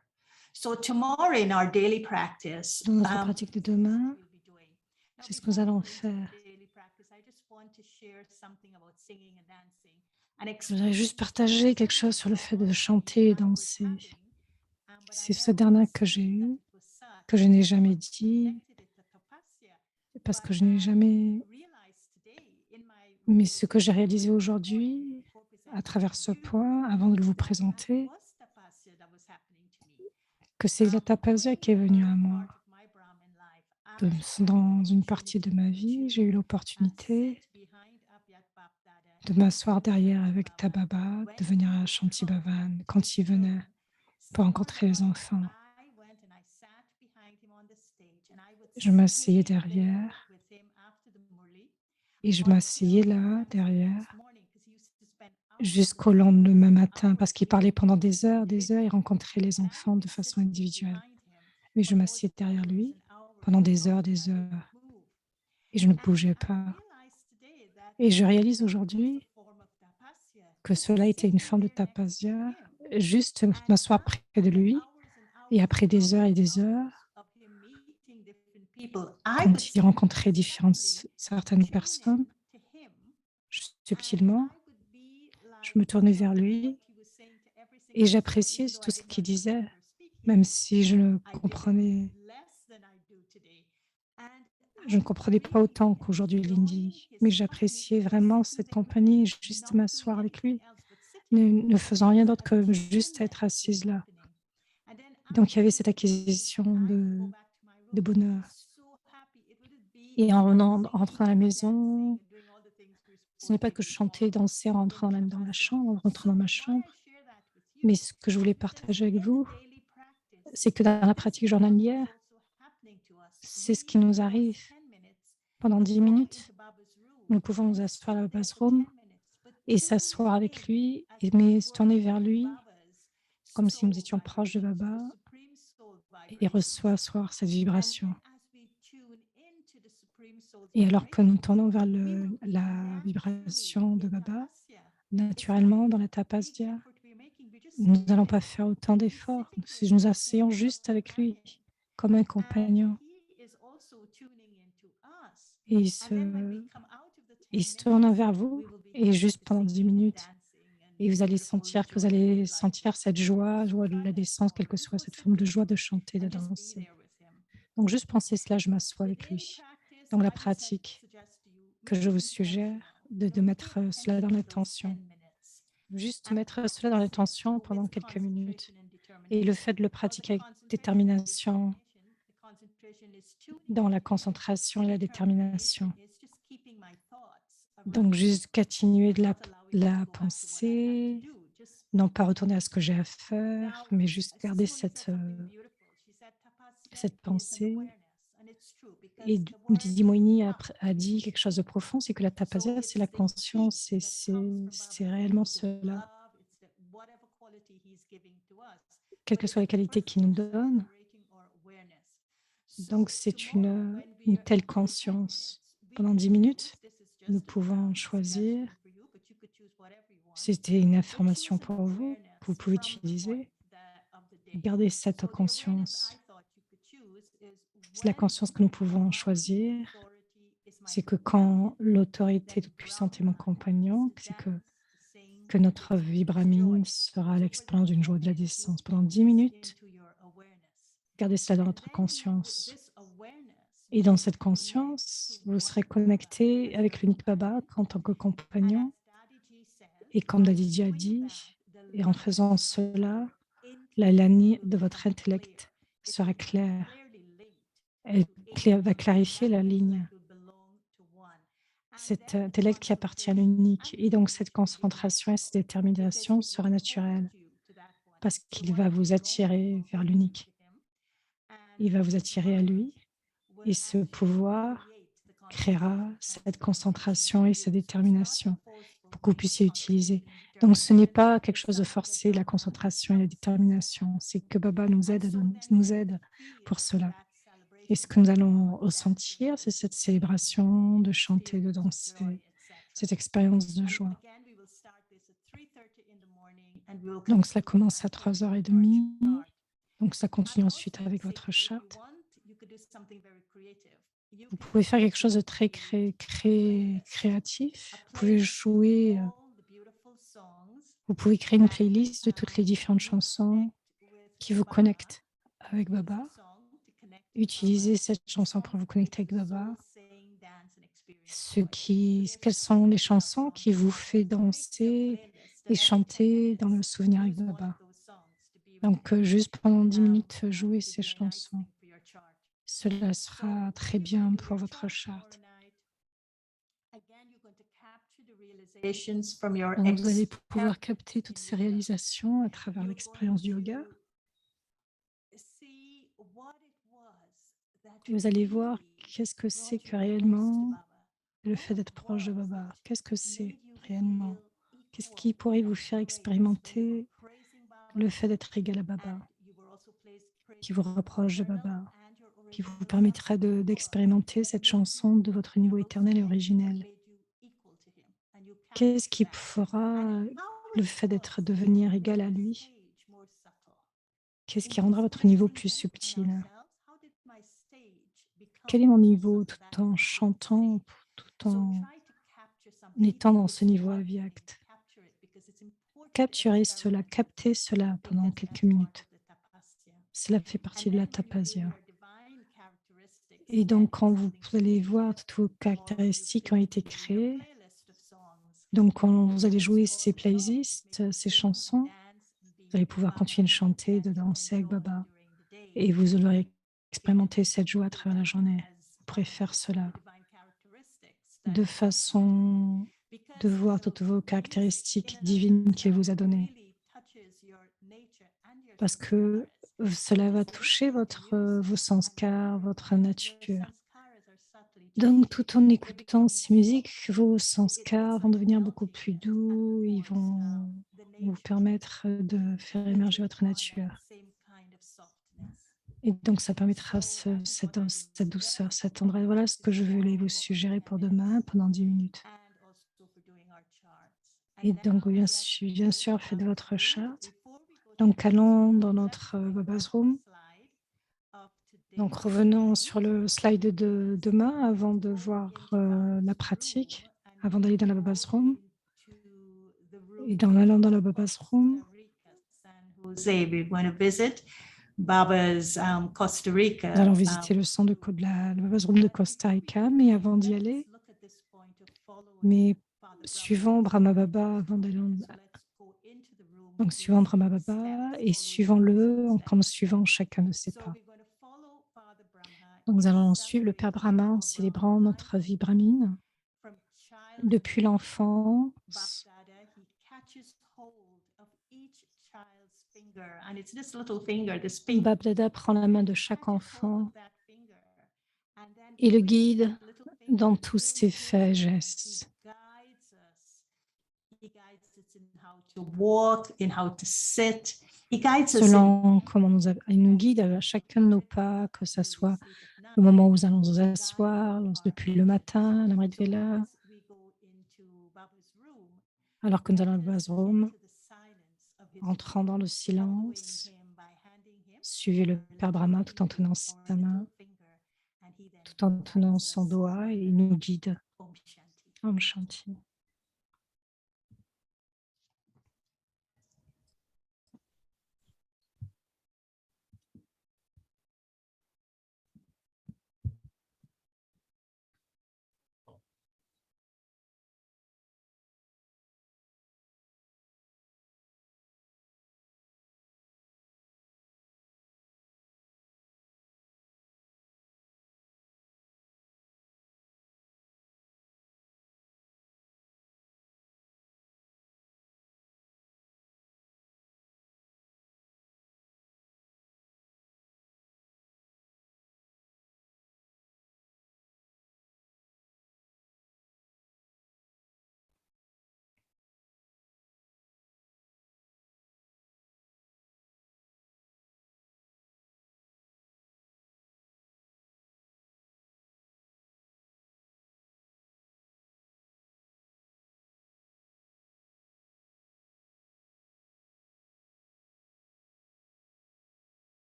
So tomorrow in our daily practice, Dans notre pratique de demain, we'll be doing. Now, c'est ce que nous before we allons go into the faire. daily practice, I just want to share something about singing and dancing and Je voudrais juste partager quelque chose sur le fait de chanter et danser. C'est ce dernier que j'ai eu, que je n'ai jamais dit, parce que je n'ai jamais... Mais ce que j'ai réalisé aujourd'hui, à travers ce point, avant de vous présenter, que c'est la tapasya qui est venue à moi. Dans une partie de ma vie, j'ai eu l'opportunité de m'asseoir derrière avec Tababa, de venir à Shanti Bhavan quand il venait pour rencontrer les enfants. Je m'asseyais derrière et je m'asseyais là, derrière, jusqu'au lendemain matin, parce qu'il parlait pendant des heures, il rencontrait les enfants de façon individuelle. Mais je m'asseyais derrière lui pendant des heures, et je ne bougeais pas. Et je réalise aujourd'hui que cela était une forme de tapasya, juste m'asseoir près de lui, et après des heures et des heures, quand il rencontrait certaines personnes, subtilement, je me tournais vers lui et j'appréciais tout ce qu'il disait, même si je ne comprenais pas autant qu'aujourd'hui l'hindi, mais j'appréciais vraiment cette compagnie, juste m'asseoir avec lui, ne faisant rien d'autre que juste être assise là. Donc il y avait cette acquisition de bonheur. Et en rentrant à la maison, ce n'est pas que je chantais, dansais en rentrant dans la chambre, en rentrant dans ma chambre, mais ce que je voulais partager avec vous, c'est que dans la pratique journalière, c'est ce qui nous arrive. Pendant 10 minutes, nous pouvons nous asseoir à la base room et s'asseoir avec lui, mais se tourner vers lui, comme si nous étions proches de Baba, et recevoir cette vibration. Et alors que nous tournons vers la vibration de Baba, naturellement, dans la tapasya, nous n'allons pas faire autant d'efforts. Si nous asseyons juste avec lui, comme un compagnon, et il se tourne vers vous, et juste pendant 10 minutes, et vous allez sentir cette joie de la descente, quelle que soit cette forme de joie de chanter, de danser. Donc, juste pensez cela, je m'assois avec lui. Donc, la pratique que je vous suggère, de mettre cela dans l'attention. Juste mettre cela dans l'attention pendant quelques minutes. Et le fait de le pratiquer avec détermination, dans la concentration et la détermination. Donc, juste continuer de la pensée, non pas retourner à ce que j'ai à faire, mais juste garder cette pensée. Et Didi Moini a dit quelque chose de profond, c'est que la tapasya, c'est la conscience, et c'est réellement cela. Quelles que soient les qualités qu'il nous donne, donc c'est une telle conscience. Pendant 10 minutes, nous pouvons choisir. C'était une information pour vous, que vous pouvez utiliser. Gardez cette conscience. C'est la conscience que nous pouvons choisir. C'est que quand l'autorité toute puissante est mon compagnon, c'est que notre vibramine sera à l'expérience d'une joie de la descente. Pendant 10 minutes, gardez cela dans votre conscience. Et dans cette conscience, vous serez connecté avec l'unique Baba en tant que compagnon. Et comme Dadiji a dit, et en faisant cela, la ligne de votre intellect sera claire. Elle va clarifier la ligne. Cet intellect qui appartient à l'unique. Et donc, cette concentration et cette détermination sera naturelle parce qu'il va vous attirer vers l'unique. Il va vous attirer à lui et ce pouvoir créera cette concentration et cette détermination pour que vous puissiez utiliser. Donc, ce n'est pas quelque chose de forcé, la concentration et la détermination. C'est que Baba nous aide pour cela. Et ce que nous allons ressentir, c'est cette célébration de chanter, de danser, cette expérience de joie. Donc, cela commence à 3h30. Donc, ça continue ensuite avec votre charte. Vous pouvez faire quelque chose de très créatif. Vous pouvez jouer, vous pouvez créer une playlist de toutes les différentes chansons qui vous connectent avec Baba. Utilisez cette chanson pour vous connecter avec Baba. Quelles sont les chansons qui vous fait danser et chanter dans le souvenir avec Baba. Donc, juste pendant 10 minutes, jouez ces chansons. Cela sera très bien pour votre charte. Donc, vous allez pouvoir capter toutes ces réalisations à travers l'expérience du yoga. Et vous allez voir qu'est-ce que c'est que réellement le fait d'être proche de Baba. Qu'est-ce que c'est réellement? Qu'est-ce qui pourrait vous faire expérimenter le fait d'être égal à Baba, qui vous rapproche de Baba, qui vous permettra d'expérimenter cette chanson de votre niveau éternel et originel? Qu'est-ce qui fera le fait d'être devenir égal à lui? Qu'est-ce qui rendra votre niveau plus subtil? Quel est mon niveau tout en chantant, tout en étant dans ce niveau avyakt? Capturez cela, captez cela pendant quelques minutes. Cela fait partie de la tapasya. Et donc, quand vous allez voir toutes vos caractéristiques qui ont été créées, donc quand vous allez jouer ces playlists, ces chansons, vous allez pouvoir continuer de chanter, de danser avec Baba. Et vous aurez expérimenté cette joie à travers la journée. Vous pourrez faire cela de façon de voir toutes vos caractéristiques divines qu'il vous a données. Parce que cela va toucher vos sanskars, votre nature. Donc, tout en écoutant ces musiques, vos sanskars vont devenir beaucoup plus doux, ils vont vous permettre de faire émerger votre nature. Et donc, ça permettra cette douceur, cette tendresse. Voilà ce que je voulais vous suggérer pour demain pendant 10 minutes. Et donc, bien sûr, faites votre charte. Donc, allons dans notre Baba's Room. Donc, revenons sur le slide de demain avant de voir la pratique, avant d'aller dans la Baba's Room. Et en allant dans la Baba's Room, nous allons visiter le centre de la Baba's Room de Costa Rica, mais avant d'y aller, mais suivant Brahma Baba avant d'aller donc suivant Brahma Baba et suivant-le comme suivant chacun de ses pas. Donc nous allons suivre le Père Brahma en célébrant notre vie brahmine. Depuis l'enfance, Bab Dada prend la main de chaque enfant et le guide dans tous ses faits et gestes. Selon comment il nous guide à chacun de nos pas, que ce soit le moment où nous allons nous asseoir, depuis le matin, la Amrit Vela, alors que nous allons à Baba's Room, entrant dans le silence, suivez le Père Brahma tout en tenant sa main, tout en tenant son doigt et il nous guide. Om Shanti.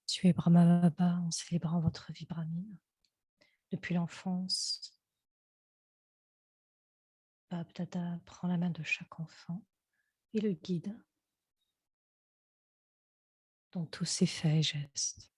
Tu es Brahma Baba en célébrant votre vie brahmine depuis l'enfance. Bab Dada prend la main de chaque enfant et le guide dans tous ses faits et gestes.